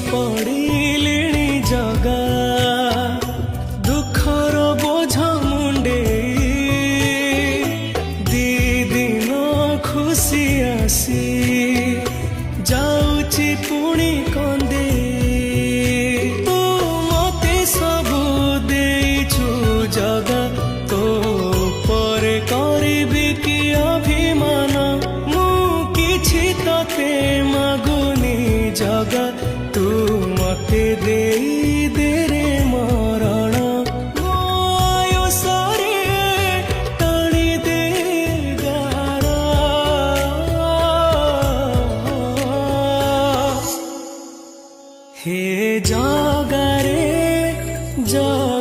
पड़िलिणी जगा दुखर बोझ मुंडे दी दिन खुशी आसी जाऊची पुणी कंदे तू मते सबू देइछु जगा तो पर करिबी कि अभिमान मु किछि तते मागुनी जगा तू मते देई दे रे मरण मो आयुषरे टाणी दे गारा हे जगा रे जगा।